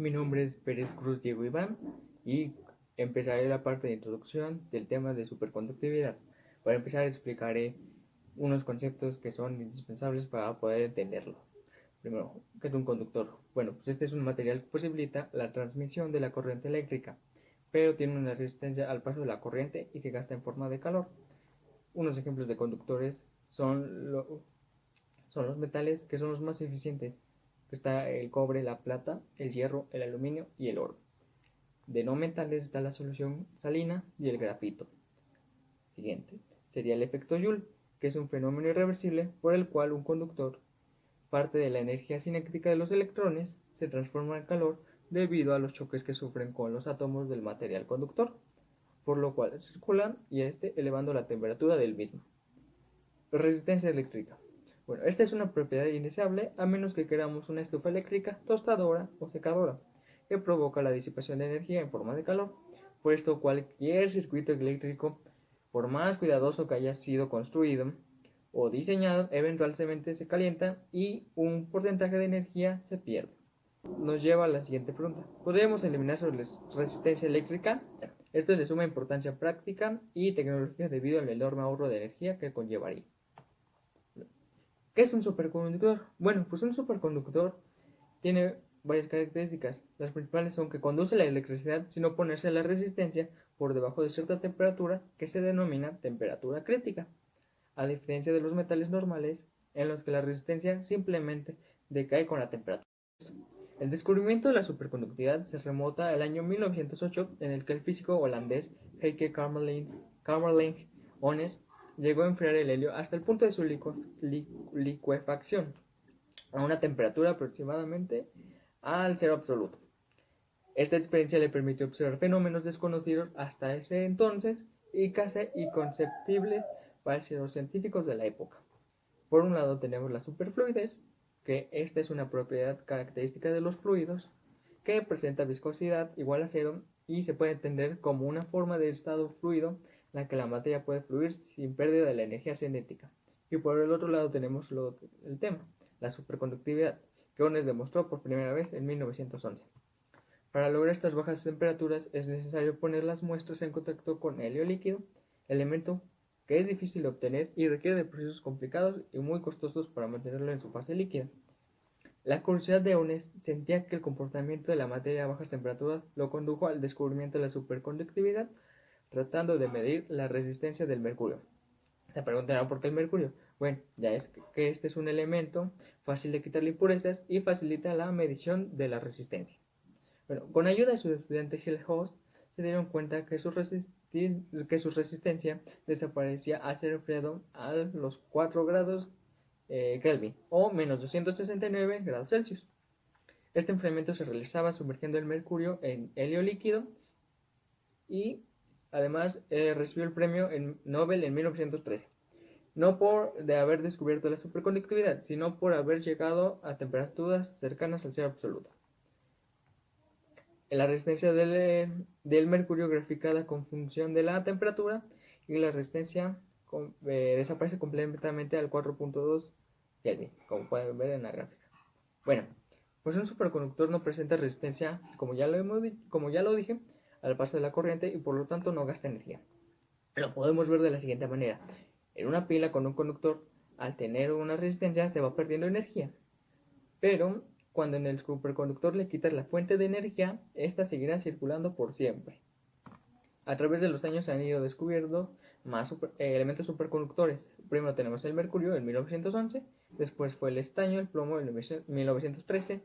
Mi nombre es Pérez Cruz Diego Iván y empezaré la parte de introducción del tema de superconductividad. Para empezar explicaré unos conceptos que son indispensables para poder entenderlo. Primero, ¿qué es un conductor? Bueno, pues este es un material que posibilita la transmisión de la corriente eléctrica, pero tiene una resistencia al paso de la corriente y se gasta en forma de calor. Unos ejemplos de conductores son los metales que son los más eficientes, que está el cobre, la plata, el hierro, el aluminio y el oro. De no metales está la solución salina y el grafito. Siguiente sería el efecto Joule, que es un fenómeno irreversible por el cual un conductor, parte de la energía cinética de los electrones, se transforma en calor debido a los choques que sufren con los átomos del material conductor, por lo cual circulan y elevando la temperatura del mismo. Resistencia eléctrica. Bueno, esta es una propiedad indeseable a menos que queramos una estufa eléctrica, tostadora o secadora, que provoca la disipación de energía en forma de calor. Por esto, cualquier circuito eléctrico, por más cuidadoso que haya sido construido o diseñado, eventualmente se calienta y un porcentaje de energía se pierde. Nos lleva a la siguiente pregunta. ¿Podríamos eliminar su resistencia eléctrica? Esto es de suma importancia práctica y tecnológica debido al enorme ahorro de energía que conllevaría. ¿Qué es un superconductor? Bueno, pues un superconductor tiene varias características. Las principales son que conduce la electricidad sin oponerse a la resistencia por debajo de cierta temperatura que se denomina temperatura crítica, a diferencia de los metales normales en los que la resistencia simplemente decae con la temperatura. El descubrimiento de la superconductividad se remonta al año 1908, en el que el físico holandés Heike Kamerlingh Onnes llegó a enfriar el helio hasta el punto de su licuefacción, a una temperatura aproximadamente al cero absoluto. Esta experiencia le permitió observar fenómenos desconocidos hasta ese entonces y casi inconceptibles para los científicos de la época. Por un lado tenemos la superfluidez, que esta es una propiedad característica de los fluidos que presenta viscosidad igual a cero y se puede entender como una forma de estado fluido en la que la materia puede fluir sin pérdida de la energía cinética. Y por el otro lado tenemos el tema, la superconductividad, que Onnes demostró por primera vez en 1911. Para lograr estas bajas temperaturas es necesario poner las muestras en contacto con helio líquido, elemento que es difícil de obtener y requiere de procesos complicados y muy costosos para mantenerlo en su fase líquida. La curiosidad de Onnes sentía que el comportamiento de la materia a bajas temperaturas lo condujo al descubrimiento de la superconductividad, tratando de medir la resistencia del mercurio. Se preguntarán por qué el mercurio. Bueno, ya es que este es un elemento fácil de quitarle impurezas y facilita la medición de la resistencia. Bueno, con ayuda de su estudiante Hilhost, se dieron cuenta que su resistencia desaparecía al ser enfriado a los 4 grados Kelvin o menos 269 grados Celsius. Este enfriamiento se realizaba sumergiendo el mercurio en helio líquido y además recibió el premio Nobel en 1913. No por de haber descubierto la superconductividad, sino por haber llegado a temperaturas cercanas al cero absoluto. La resistencia del mercurio graficada con función de la temperatura y la resistencia desaparece completamente al 4.2 Kelvin, como pueden ver en la gráfica. Bueno, pues un superconductor no presenta resistencia, como ya lo dije, al paso de la corriente y por lo tanto no gasta energía. Lo podemos ver de la siguiente manera. En una pila con un conductor, al tener una resistencia se va perdiendo energía, pero cuando en el superconductor le quitas la fuente de energía, esta seguirá circulando por siempre. A través de los años se han ido descubriendo más elementos superconductores. Primero tenemos el mercurio en 1911, después fue el estaño, el plomo en 1913,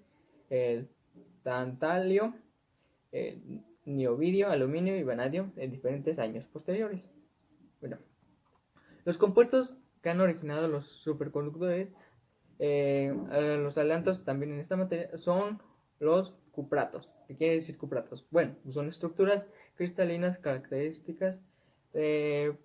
el tantalio, el niobidio, aluminio y vanadio en diferentes años posteriores. Bueno, los compuestos que han originado los superconductores, los adelantos también en esta materia, son los cupratos. ¿Qué quiere decir cupratos? Bueno, son estructuras cristalinas características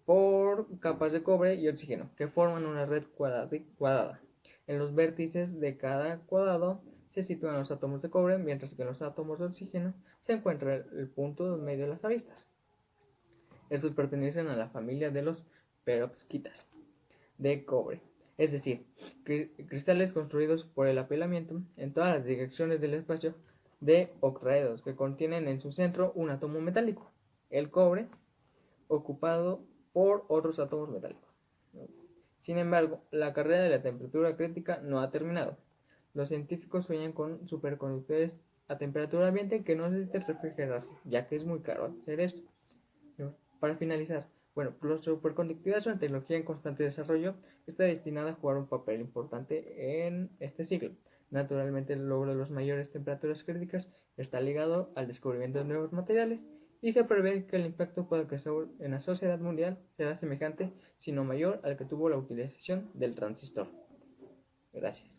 por capas de cobre y oxígeno que forman una red cuadrada. En los vértices de cada cuadrado se sitúan los átomos de cobre, mientras que en los átomos de oxígeno se encuentra el punto en medio de las aristas. Estos pertenecen a la familia de los perovskitas de cobre, es decir, cristales construidos por el apilamiento en todas las direcciones del espacio de octaedros que contienen en su centro un átomo metálico, el cobre, ocupado por otros átomos metálicos. Sin embargo, la carrera de la temperatura crítica no ha terminado. Los científicos sueñan con superconductores a temperatura ambiente que no necesiten refrigerarse, ya que es muy caro hacer esto. Para finalizar, bueno, la superconductividad es una tecnología en constante desarrollo que está destinada a jugar un papel importante en este siglo. Naturalmente, el logro de las mayores temperaturas críticas está ligado al descubrimiento de nuevos materiales y se prevé que el impacto pueda causar en la sociedad mundial será semejante, sino mayor, al que tuvo la utilización del transistor. Gracias.